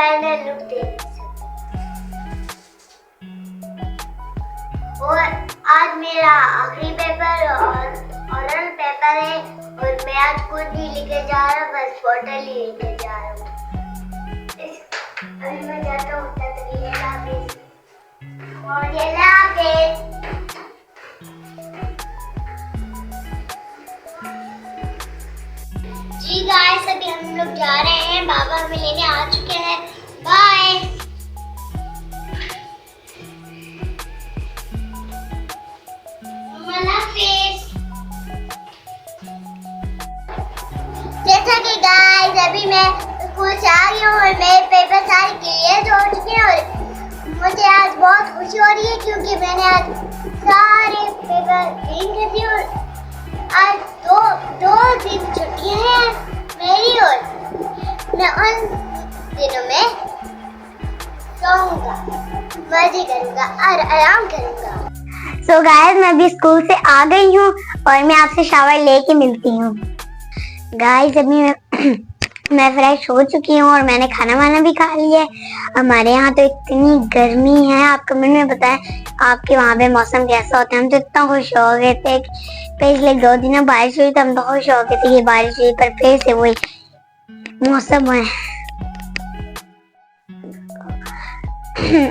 Final look देख सकते। और आज मेरा आखिरी पेपर और ओरल पेपर है और मैं आज खुद नहीं लिखे जा रहा, बस बोतल ही लेके जा रहा हूँ। अभी मैं जाता हूँ, तब तक ये हाफिज और ये हाफिज। जी गाइस, अभी हम लोग जा रहे हैं, बाबा हमें लेने आ चुके हैं। बाय। जैसा कि गाइस अभी मैं स्कूल से आ गई हूँ और मेरे पेपर सारे क्लियर हो चुके हैं और मुझे आज बहुत खुशी हो रही है क्योंकि मैंने आज सारे पेपर क्लीन कर दिए और आज दो दिन छुट्टियां हैं मेरी और मैं उन दिनों में सोऊंगा, मजे करूंगा और आराम करूंगा। सो गाइस, मैं अभी स्कूल से आ गई हूँ और मैं आपसे शावर लेके मिलती हूँ। गाइस अभी मैं फ्रेश हो चुकी हूँ और मैंने खाना वाना भी खा लिया है। हमारे यहाँ तो इतनी गर्मी है, आप कमेंट में बताएं आपके वहाँ पे मौसम कैसा होता है। हम तो इतना खुश हो गए थे, पिछले 2 दिन बारिश हुई तो हम तो खुश हो गए थे ये बारिश हुई, पर फिर से वही मौसम है।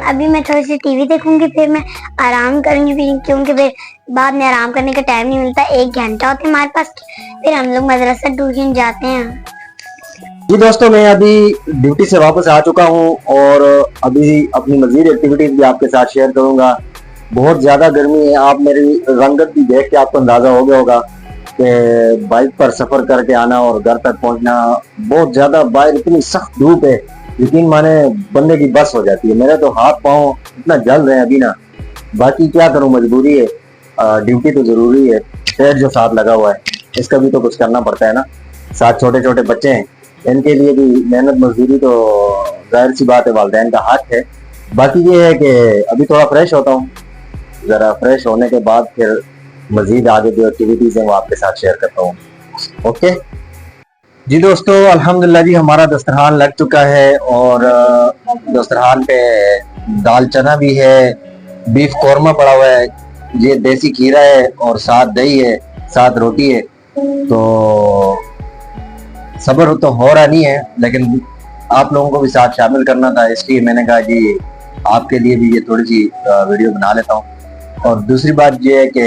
अभी मैं थोड़ी सी टीवी देखूंगी, फिर मैं आराम करूंगी क्योंकि फिर बाद में आराम करने का टाइम नहीं मिलता। 1 घंटा होता है हमारे पास, फिर हम लोग मदरसा ट्यूशन जाते हैं। जी दोस्तों, मैं अभी ड्यूटी से वापस आ चुका हूँ और अभी अपनी मजीद एक्टिविटीज भी आपके साथ शेयर करूंगा। बहुत ज्यादा गर्मी है, आप मेरी रंगत भी देख के आपको अंदाजा हो गया होगा कि बाइक पर सफर करके आना और घर तक पहुंचना बहुत ज्यादा, बाहर इतनी सख्त धूप है, यकीन माने बंदे की बस हो जाती है। मेरे तो हाथ पाँव इतना जल रहे हैं अभी ना, बाकी क्या करूं, मजबूरी है, ड्यूटी तो जरूरी है। पेट जो साथ लगा हुआ है इसका भी तो कुछ करना पड़ता है ना, साथ छोटे छोटे बच्चे हैं, इनके लिए भी मेहनत मजदूरी तो जाहिर सी बात है वालिदैन का हक है। बाकी ये है कि अभी थोड़ा फ्रेश होता हूँ, जरा फ्रेश होने के बाद फिर मजीद आगे जो एक्टिविटीज हैं वो आपके साथ शेयर करता हूँ। ओके जी दोस्तों, अल्हम्दुलिल्लाह जी हमारा दस्तरखान लग चुका है और दस्तरखान पे दाल चना भी है, बीफ कौरमा पड़ा हुआ है, ये देसी खीरा है और साथ दही है, साथ रोटी है। तो सब्र तो हो रहा नहीं है, लेकिन आप लोगों को भी साथ शामिल करना था, इसलिए मैंने कहा जी आपके लिए भी ये थोड़ी सी वीडियो बना लेता हूँ। और दूसरी बात ये है कि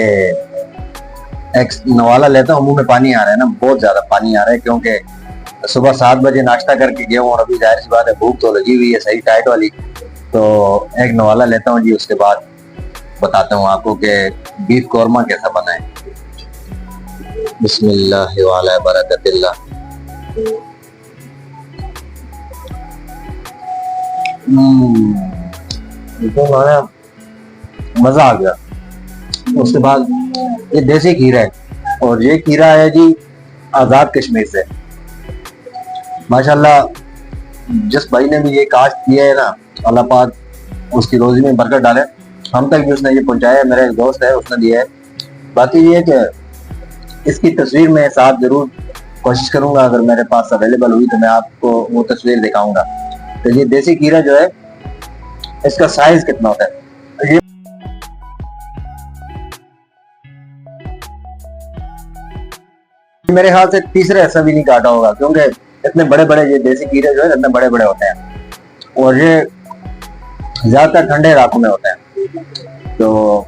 एक नवाला लेता हूँ, मुंह में पानी आ रहा है ना, बहुत ज्यादा पानी आ रहा है क्योंकि सुबह 7 बजे नाश्ता करके गया हूँ और अभी जाहिर सी बात है भूख तो लगी हुई है सही टाइट वाली। तो एक नवाला लेता हूँ जी, उसके बाद बताता हूँ आपको कि बीफ कौरमा कैसा बना है। बिस्मिल्लाह वाला बरकतिल्लाह। मजा आ गया। उसके बाद ये देसी खीरा है और ये खीरा है जी आजाद कश्मीर से। माशाल्लाह जिस भाई ने भी ये काश्त किया है ना, अल्लाह पाक उसकी रोजी में बरकत डाले। हम तक भी उसने ये पहुंचाया, मेरा एक दोस्त है उसने दिया है। बाकी ये है कि इसकी तस्वीर मैं साथ जरूर कोशिश करूंगा, अगर मेरे पास अवेलेबल हुई तो मैं आपको वो तस्वीर दिखाऊंगा। तो ये देसी खीरा जो है इसका साइज कितना होता है, ये मेरे ख्याल से तीसरे हिस्सा भी नहीं काटा होगा क्योंकि इतने बड़े बड़े ये देसी खीरे जो है इतने बड़े बड़े होते हैं और ये ज्यादातर ठंडे इलाकों में होते हैं। तो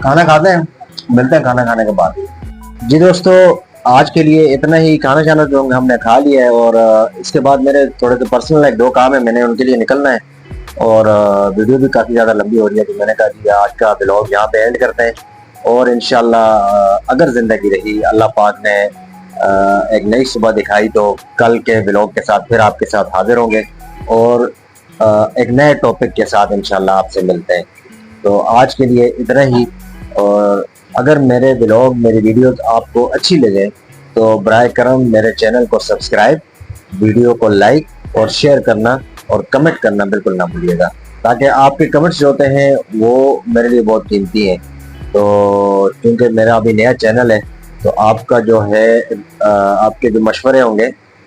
खाना खाते हैं, मिलते हैं खाना खाने के बाद। जी दोस्तों, आज के लिए इतना ही। खाना शाना जो हमने खा लिया है और इसके बाद मेरे थोड़े से पर्सनल 1-2 काम है, मैंने उनके लिए निकलना है और वीडियो भी काफी ज्यादा लंबी हो रही है, तो मैंने कहा जी आज का ब्लॉग यहाँ पे एंड करते हैं। और इंशाल्लाह अगर जिंदगी रही, अल्लाह पाक ने एक नई सुबह दिखाई तो कल के ब्लॉग के साथ फिर आपके साथ हाजिर होंगे और एक नए टॉपिक के साथ इंशाल्लाह आपसे मिलते हैं। तो आज के लिए इतना ही। और अगर मेरे ब्लॉग, मेरी वीडियोस आपको अच्छी लगे तो बराए करम मेरे चैनल को सब्सक्राइब, वीडियो को लाइक और शेयर करना और कमेंट करना बिल्कुल ना भूलिएगा, ताकि आपके कमेंट्स जो होते हैं वो मेरे लिए बहुत कीमती हैं। तो क्योंकि मेरा अभी नया चैनल है तो आपका जो है आपके जो मशवरे होंगे